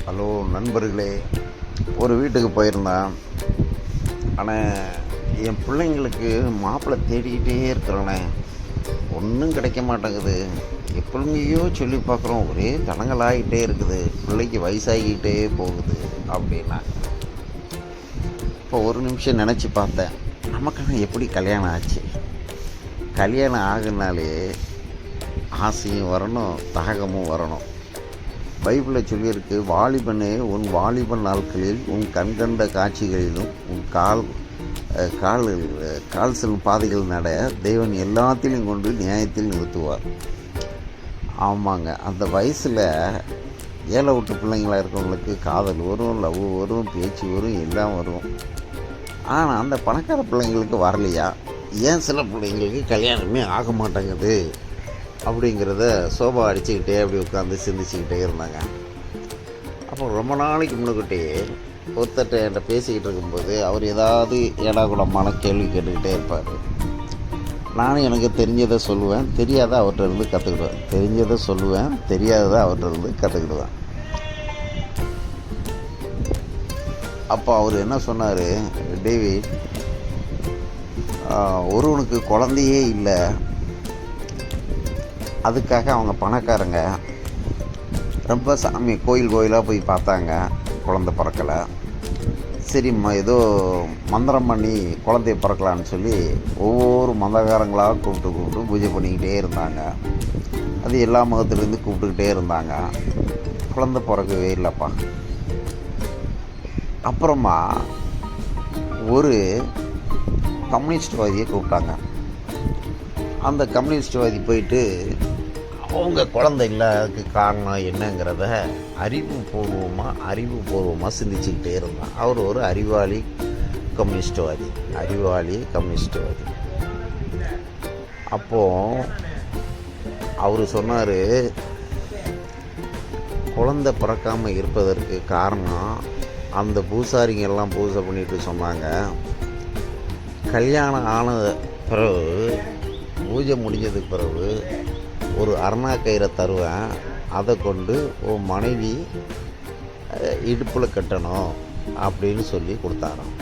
Hello நண்பர்களே, ஒரு வீட்டுக்கு போயிருந்தேன். ஆனால் என் பிள்ளைங்களுக்கு மாப்பிள்ளை தேடிக்கிட்டே இருக்கிறேனே, ஒன்றும் கிடைக்க மாட்டேங்குது. எப்படிங்கயோ சொல்லி பார்க்குறோம், ஒரே தடங்களாகிட்டே இருக்குது. பிள்ளைக்கு வயசாகிக்கிட்டே போகுது அப்படின்னாங்க. இப்போ ஒரு நிமிஷம் நினச்சி பார்த்தேன், நமக்கான எப்படி கல்யாணம் ஆச்சு? கல்யாணம் ஆகுனாலே ஆசையும் வரணும், தாகமும் வரணும். பைபிளில் சொல்லியிருக்கு, வாலிபனே உன் வாலிபன் நாட்களில் உன் கண்கண்ட காட்சிகளிலும் உன் கால் செல்லும் பாதைகள் நட தேவன் எல்லாத்திலும் கொண்டு நியாயத்தில் நிறுத்துவார். ஆமாங்க, அந்த வயசில் ஏழை விட்டு பிள்ளைங்களாக இருக்கவங்களுக்கு காதல் வரும், லவ் வரும், பேச்சு வரும், எல்லாம் வரும். ஆனால் அந்த பணக்கார பிள்ளைங்களுக்கு வரலையா? ஏன் சில பிள்ளைங்களுக்கு கல்யாணமே ஆக மாட்டேங்குது அப்படிங்கிறத சோபா அடிச்சுக்கிட்டே அப்படி உட்காந்து சிந்திச்சுக்கிட்டே இருந்தாங்க. அப்போ ரொம்ப நாளைக்கு முன்னுக்கிட்டே ஒருத்தட்ட என்கிட்ட பேசிக்கிட்டு இருக்கும்போது அவர் ஏதாவது ஏடாகுடமான கேள்வி கேட்டுக்கிட்டே இருப்பார். நானும் எனக்கு தெரிஞ்சதை சொல்லுவேன், தெரியாத அவர்கிட்ட இருந்து கற்றுக்கிடுவேன். தெரிஞ்சதை சொல்லுவேன், தெரியாததை அவர்கிட்ட இருந்து கற்றுக்கிடுவேன். அப்போ அவர் என்ன சொன்னார், டேவிட், ஒருவனுக்கு குழந்தையே இல்லை, அதுக்காக அவங்க பணக்காரங்க ரொம்ப சாமி கோயிலாக போய் பார்த்தாங்க, குழந்தை பிறக்கலை. சரி, ஏதோ மந்திரம் பண்ணி குழந்தைய பிறக்கலான்னு சொல்லி ஒவ்வொரு மந்திரக்காரங்களாக கூப்பிட்டு பூஜை பண்ணிக்கிட்டே இருந்தாங்க. அது எல்லா மதத்துலேருந்து கூப்பிட்டுக்கிட்டே இருந்தாங்க. குழந்தை பிறக்கவே இல்லைப்பா. அப்புறமா ஒரு கம்யூனிஸ்ட்வாதியை கூப்பிட்டாங்க. அந்த கம்யூனிஸ்ட்வாதி போயிட்டு அவங்க குழந்தை இல்லாததுக்கு காரணம் என்னங்கிறத அறிவுபூர்வமாக சிந்திச்சுக்கிட்டே இருந்தான். அவர் ஒரு அறிவாளி கம்யூனிஸ்ட்வாதி. அப்போது அவர் சொன்னார், குழந்தை பிறக்காமல் இருப்பதற்கு காரணம் அந்த பூசாரிங்கெல்லாம் பூஜை பண்ணிட்டு சொன்னாங்க, கல்யாணம் ஆன பிறகு பூஜை முடிஞ்சதுக்கு பிறகு ஒரு அரணா கயிறை தருவேன், அதை கொண்டு உன் மனைவி இடுப்பில் கட்டணும் அப்படின்னு சொல்லி கொடுத்தாராம்.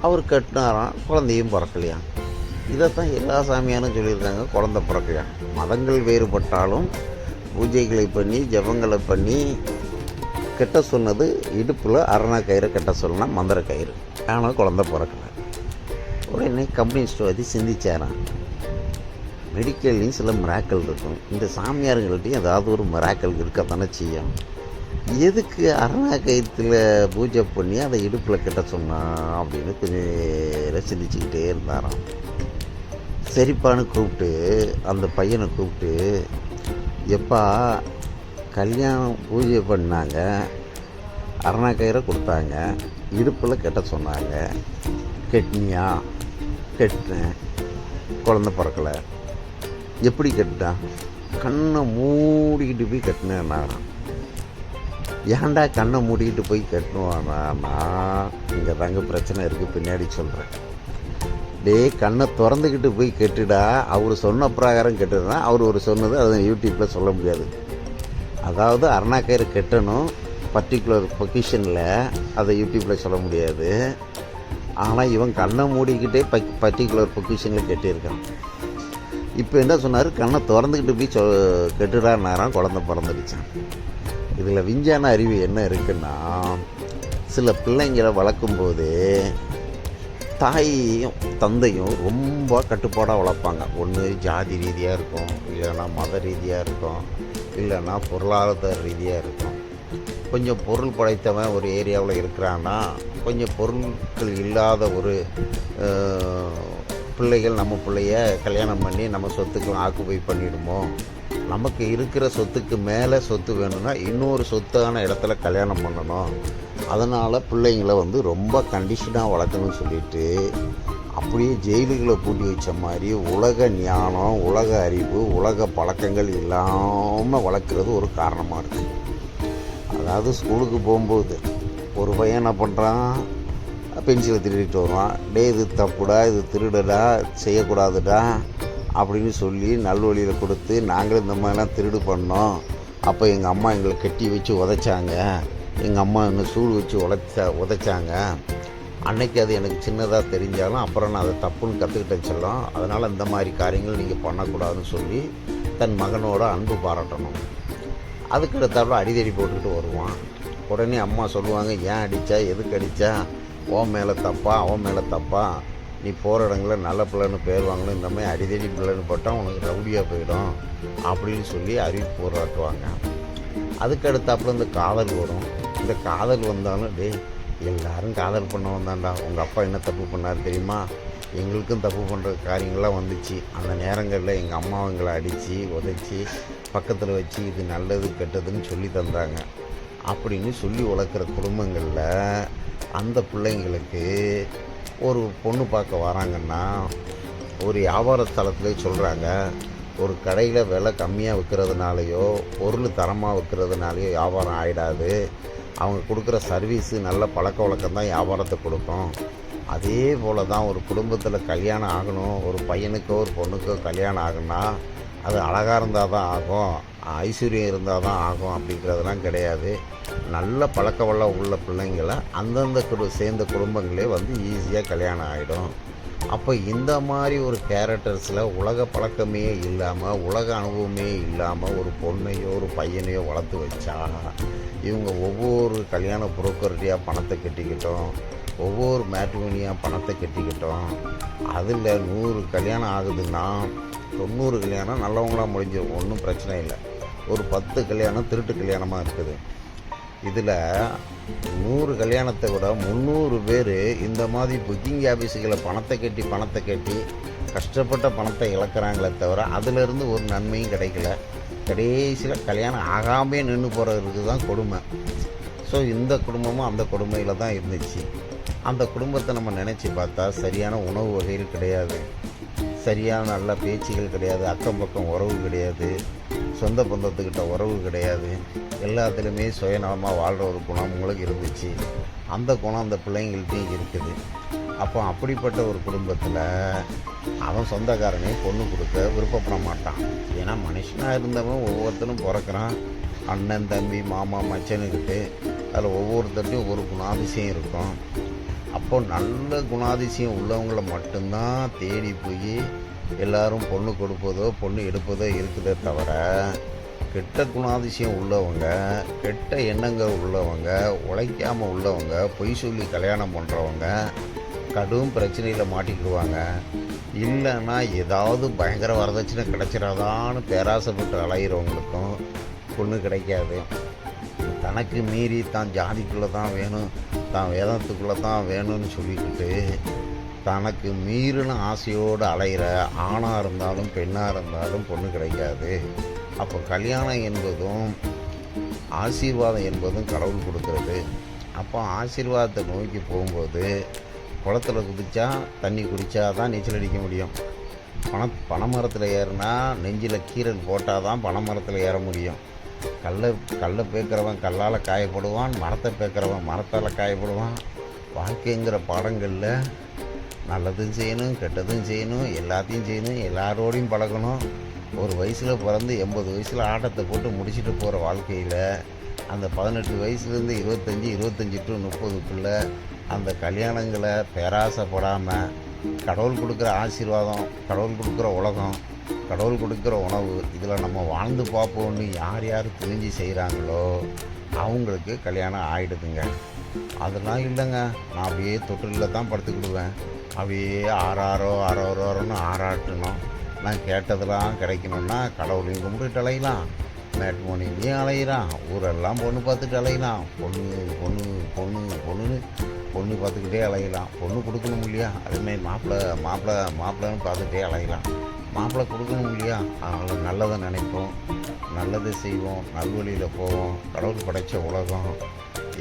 அவர் கட்டினாராம், குழந்தையும் பிறக்கலையாம். இதைத்தான் எல்லா சாமியாரும் சொல்லியிருக்காங்க, குழந்தை பிறக்கலையாம். மதங்கள் வேறுபட்டாலும் பூஜைகளை பண்ணி ஜபங்களை பண்ணி கட்ட சொன்னது இடுப்பில் அரணா கயிறை கட்ட சொன்னா மந்திர கயிறு. ஆனால் குழந்தை பிறக்கலை. உடனே கம்யூனிஸ்ட்வாதி சிந்திச்சாரான், மெடிக்கல்லையும் சில மிராக்கள் இருக்கும், இந்த சாமியாருங்கள்ட்டையும் ஏதாவது ஒரு மிராக்கள் இருக்கத்தானே செய்யும். எதுக்கு அரணா கயிற்றுல பூஜை பண்ணி அதை இடுப்பில் கட்ட சொன்னான் அப்படின்னு கொஞ்சம் நேரம் சிந்திச்சுக்கிட்டே இருந்தாராம். சரிப்பான்னு கூப்பிட்டு அந்த பையனை கூப்பிட்டு, எப்பா கல்யாணம் பூஜை பண்ணாங்க, அரணா கயிறை கொடுத்தாங்க, இடுப்பில் கட்ட சொன்னாங்க, கெட்டினியா? கெட்டினேன், குழந்தை பிறக்கலை. எப்படி கட்டிட்டான்? கண்ணை மூடிக்கிட்டு போய் கட்டினேன்னா. ஏன்டா கண்ணை மூடிக்கிட்டு போய் கட்டணுவானா? இங்கே தாங்க பிரச்சனை இருக்குது, பின்னாடி சொல்கிறேன். கண்ணை திறந்துக்கிட்டு போய் கெட்டுடா, அவர் சொன்ன பிரகாரம் கெட்டுனா, அவர் ஒரு சொன்னது அதை யூடியூப்பில் சொல்ல முடியாது. அதாவது அரணா கயிறு கட்டணும் பர்டிகுலர் பொசிஷனில், அதை யூடியூப்பில் சொல்ல முடியாது. ஆனால் இவன் கண்ணை மூடிக்கிட்டே பர்டிகுலர் பொசிஷனில் கட்டியிருக்கான். இப்போ என்ன சொன்னார், கண்ணை திறந்துக்கிட்டு போய் கெட்டுடான்னாராம், குழந்தை பிறந்துடுச்சான். இதில் விஞ்ஞான அறிவு என்ன இருக்குன்னா, சில பிள்ளைங்களை வளர்க்கும்போது தாயும் தந்தையும் ரொம்ப கட்டுப்பாடாக வளர்ப்பாங்க. ஒன்று ஜாதி ரீதியாக இருக்கும், இல்லைன்னா மத ரீதியாக இருக்கும், இல்லைன்னா பொருளாதார ரீதியாக இருக்கும். கொஞ்சம் பொருள் படைத்தவன் ஒரு ஏரியாவில் இருக்கிறான்னா, கொஞ்சம் பொருட்கள் இல்லாத ஒரு பிள்ளைகள் நம்ம பிள்ளைய கல்யாணம் பண்ணி நம்ம சொத்துக்கு ஆக்குபை பண்ணிவிடுமோ, நமக்கு இருக்கிற சொத்துக்கு மேலே சொத்து வேணும்னா இன்னொரு சொத்தான இடத்துல கல்யாணம் பண்ணணும், அதனால் பிள்ளைங்களை ரொம்ப கண்டிஷனாக வளர்க்கணும்னு சொல்லிட்டு அப்படியே ஜெயிலுகளை பூட்டி வச்ச மாதிரி உலக ஞானம், உலக அறிவு, உலக பழக்கங்கள் இல்லாமல் வளர்க்குறது ஒரு காரணமாக இருக்குது. அதாவது ஸ்கூலுக்கு போகும்போது ஒரு பையன் என்ன பண்ணுறான், பென்சிலை திருடிட்டு வருவான். இது தப்புடா, இது திருடடா, செய்யக்கூடாதுடா அப்படின்னு சொல்லி நல்வழியில் கொடுத்து, நாங்களும் இந்த மாதிரிலாம் திருடு பண்ணோம், அப்போ எங்கள் அம்மா எங்களை கட்டி வச்சு உதைச்சாங்க, எங்கள் அம்மா என்னை சூடு வச்சு உதைச்சாங்க. அன்னைக்கு அது எனக்கு சின்னதாக தெரிஞ்சாலும் அப்புறம் நான் அதை தப்புன்னு கற்றுக்கிட்டேன்னு சொல்லலாம். அதனால் இந்த மாதிரி காரியங்கள் நீங்கள் பண்ணக்கூடாதுன்னு சொல்லி தன் மகனோட அன்பு பாராட்டணும். அதுக்கு அடுத்தாப்புல அடிதடி போட்டுக்கிட்டு வருவான். உடனே அம்மா சொல்லுவாங்க, ஏன் அடித்தா, எதுக்கு அடித்தா, உன் மேலே தப்பா அவன் மேலே தப்பா, நீ போகிற இடங்களில் நல்ல பிள்ளைன்னு பேர் வாங்கணும், இந்த மாதிரி அடிதடி பிள்ளைன்னு போட்டால் உனக்கு ரவுடியாக போயிடும் அப்படின்னு சொல்லி அறிவிப்பு போராட்டுவாங்க. அதுக்கு அடுத்தாப்புல இந்த காதல் வரும். இந்த காதல் வந்தாலும் எல்லாரும் காதல் பண்ண வந்தாண்டா, உங்கள் அப்பா என்ன தப்பு பண்ணார் தெரியுமா, எங்களுக்கும் தப்பு பண்ணுற காரியங்கள்லாம் வந்துச்சு. அந்த நேரங்களில் எங்கள் அம்மா எங்களை அடித்து உதைச்சி பக்கத்தில் வச்சு இது நல்லது கெட்டதுன்னு சொல்லி தந்தாங்க அப்படின்னு சொல்லி வளர்க்குற குடும்பங்களில் அந்த பிள்ளைங்களுக்கு ஒரு பொண்ணு பார்க்க வராங்கன்னா ஒரு வியாபார ஸ்தலத்துலேயே சொல்கிறாங்க, ஒரு கடையில் விலை கம்மியாக விற்கிறதுனாலையோ பொருள் தரமாக விற்கிறதுனாலையோ வியாபாரம் ஆகிடாது. அவங்க கொடுக்குற சர்வீஸு நல்ல பழக்க வழக்கம் தான் வியாபாரத்தை கொடுக்கும். அதே போல் தான் ஒரு குடும்பத்தில் கல்யாணம் ஆகணும், ஒரு பையனுக்கோ ஒரு பொண்ணுக்கோ கல்யாணம் ஆகுன்னா அது அழகாக இருந்தால் தான் ஆகும், ஐஸ்வர்யம் இருந்தால் தான் ஆகும் அப்படிங்கிறதுலாம் கிடையாது. நல்ல பழக்க வழக்கம் உள்ள பிள்ளைங்களை அந்தந்த சேர்ந்த குடும்பங்களே ஈஸியாக கல்யாணம் ஆகிடும். அப்போ இந்த மாதிரி ஒரு கேரக்டர்ஸில் உலக பழக்கமே இல்லாமல் உலக அனுபவமே இல்லாமல் ஒரு பொண்ணையோ ஒரு பையனையோ வளர்த்து வச்சா இவங்க ஒவ்வொரு கல்யாண புரோக்கரடியாக பணத்தை கட்டிக்கிட்டோம், ஒவ்வொரு மேட்ரிமோனியாக பணத்தை கட்டிக்கிட்டோம். அதில் 100 கல்யாணம் ஆகுதுன்னா 90 கல்யாணம் நல்லவங்களாக முடிஞ்சிடும், ஒன்றும் பிரச்சனை இல்லை. ஒரு 10 கல்யாணம் திருட்டு கல்யாணமாக இருக்குது. இதில் 100 கல்யாணத்தை விட 300 பேர் இந்த மாதிரி புக்கிங் ஆஃபீஸுகளை பணத்தை கட்டி கஷ்டப்பட்ட பணத்தை இழக்கிறாங்களே தவிர அதிலிருந்து ஒரு நன்மையும் கிடைக்கல. கடைசியில் கல்யாணம் ஆகாமே நின்று போகிறதுக்கு தான் கொடுமை. ஸோ இந்த குடும்பமும் அந்த கொடுமையில் தான் இருந்துச்சு. அந்த குடும்பத்தை நம்ம நினச்சி பார்த்தா சரியான உணவு வகைகள் கிடையாது, சரியான நல்ல பேச்சுகள் கிடையாது, அக்கம் பக்கம் உறவு கிடையாது, சொந்த பந்தத்துக்கிட்ட உறவு கிடையாது. எல்லாத்துலேயுமே சுயநலமாக வாழ்கிற ஒரு குணம் உங்களுக்கு இருந்துச்சு. அந்த குணம் அந்த பிள்ளைங்கள்ட்டையும் இருக்குது. அப்போ அப்படிப்பட்ட ஒரு குடும்பத்தில் அவன் சொந்தக்காரனே பொண்ணு கொடுக்க விருப்பப்பட மாட்டான். ஏன்னா மனுஷனாக இருந்தவன் ஒவ்வொருத்தரும் பிறக்கிறான், அண்ணன் தம்பி மாமா மச்சனுக்கிட்டு அதில் ஒவ்வொருத்தர்ட்டையும் ஒரு குணாதிசயம் இருக்கும். அப்போ நல்ல குணாதிசயம் உள்ளவங்களை மட்டும்தான் தேடி போய் எல்லாரும் பொண்ணு கொடுப்பதோ பொண்ணு எடுப்பதோ இருக்குதே தவிர கெட்ட குணாதிசயம் உள்ளவங்க, கெட்ட எண்ணங்கள் உள்ளவங்க, உழைக்காமல் உள்ளவங்க, பொய் சொல்லி கல்யாணம் பண்ணுறவங்க கடும் பிரச்சனையில் மாட்டிக்கிடுவாங்க. இல்லைன்னா ஏதாவது பயங்கர வரதட்சணை கிடைச்சிடாதான்னு பேராசைப்பட்டு அலைகிறவங்களுக்கும் பொண்ணு கிடைக்காது. தனக்கு மீறி தான் ஜாதிக்குள்ளே தான் வேணும், தான் வேதத்துக்குள்ளே தான் வேணும்னு சொல்லிக்கிட்டு தனக்கு மீறின ஆசையோடு அலைகிற ஆணாக இருந்தாலும் பெண்ணாக இருந்தாலும் பொண்ணு கிடைக்காது. அப்போ கல்யாணம் என்பதும் ஆசீர்வாதம் என்பதும் கடவுள் கொடுக்கறது. அப்போ ஆசீர்வாதத்தை நோக்கி போகும்போது குளத்தில் குதிச்சா தண்ணி குடித்தா தான் நீச்சல் அடிக்க முடியும். பனைமரத்தில் ஏறினா நெஞ்சில் கீரல் போட்டால் தான் பனைமரத்தில் ஏற முடியும். கல்லை பேக்கிறவன் கல்லால் காயப்படுவான், மரத்தை பேக்கிறவன் மரத்தால் காயப்படுவான். வாழ்க்கைங்கிற பாடங்களில் நல்லதும் செய்யணும், கெட்டதும் செய்யணும், எல்லாத்தையும் செய்யணும், எல்லாரோடையும் பழகணும். ஒரு வயசில் பிறந்து 80 வயசில் ஆட்டத்தை போட்டு முடிச்சுட்டு போகிற வாழ்க்கையில் அந்த 18 வயசுலேருந்து 25 டு 30க்குள்ளே அந்த கல்யாணங்களை பேராசைப்படாமல் கடவுள் கொடுக்குற ஆசீர்வாதம், கடவுள் கொடுக்குற உலகம், கடவுள் கொடுக்குற உணவு, இதில் நம்ம வாழ்ந்து பார்ப்போம்னு யார் யார் துணிஞ்சு செய்கிறாங்களோ அவங்களுக்கு கல்யாணம் ஆகிடுதுங்க. அதெல்லாம் இல்லைங்க, நான் அப்படியே தொட்டிலில் தான் படுத்துக்கிடுவேன், அப்படியே ஆறாரோன்னு ஆறாட்டணும். நான் கேட்டதெல்லாம் கிடைக்கணும்னா கடவுளையும் கும்பிட்டுட்டு அலையலாம், மேட்ரிமோனிலையும் அலையிறான், ஊரெல்லாம் பொண்ணு பார்த்துட்டு அலையலாம், பொண்ணு பார்த்துக்கிட்டே அலையலாம். பொண்ணு கொடுக்கணும் இல்லையா, அதுமாதிரி மாப்பிள்ளைன்னு பார்த்துட்டே அலையலாம். மாப்பிள்ளை கொடுக்கணும் இல்லையா, அதனால் நல்லதை நினைப்போம், நல்லது செய்வோம், நல்வழியில் போவோம். கடவுள் படைத்த உலகம்,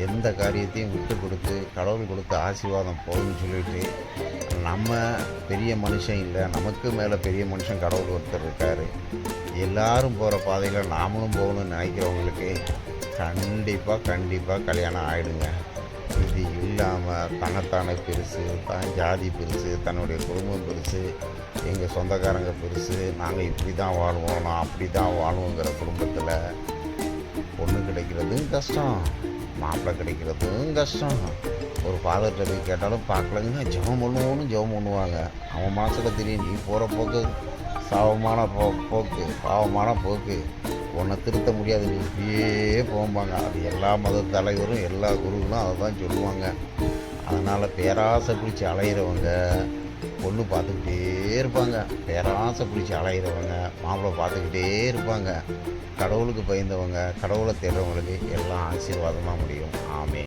எந்த காரியத்தையும் விட்டு கொடுத்து கடவுள் கொடுத்த ஆசீர்வாதம் போகும்னு சொல்லிட்டு நம்ம பெரிய மனுஷன் இல்லை, நமக்கு மேலே பெரிய மனுஷன் கடவுள் ஒருத்தர் இருக்கார். எல்லாரும் போகிற பாதையில் நாமளும் போகணும்னு நினைக்கிறவங்களுக்கு கண்டிப்பாக கல்யாணம் ஆகிடுங்க. இது இல்லாமல் தன்னைத்தானே பெருசு, தான் ஜாதி பெருசு, தன்னுடைய குடும்பம் பெருசு, எங்கள் சொந்தக்காரங்க பெருசு, நாங்கள் இப்படி தான் வாழ்வோம், நான் அப்படி தான் வாழ்வோங்கிற குடும்பத்தில் பொண்ணு கிடைக்கிறதும் கஷ்டம், மாப்பிள்ளை கிடைக்கிறதும் கஷ்டம். ஒரு ஃபாதர்கிட்ட போய் கேட்டாலும் பார்க்கலங்கன்னா ஜெபம் பண்ணுவாங்க. அவன் மனசில் தெரியும், நீ போகிற போக்கு சாபமான போக்கு, பாவமான போக்கு, உன்னை திருத்த முடியாது, நீ இப்படியே போம்பாங்க. அது எல்லா மத தலைவரும் எல்லா குருகளும் அதை தான் சொல்லுவாங்க. அதனால் பேராசை பிடிச்சி அலையிறவங்க பொண்ணு பார்த்துக்கிட்டே இருப்பாங்க. பேராசை பிடிச்சி அலையிறவங்க மாப்பிள்ளை பார்த்துக்கிட்டே இருப்பாங்க. கடவுளுக்கு பயந்தவங்க, கடவுளை தேடுறவங்களுக்கு எல்லாம் ஆசீர்வாதமாக முடியும். ஆமென்.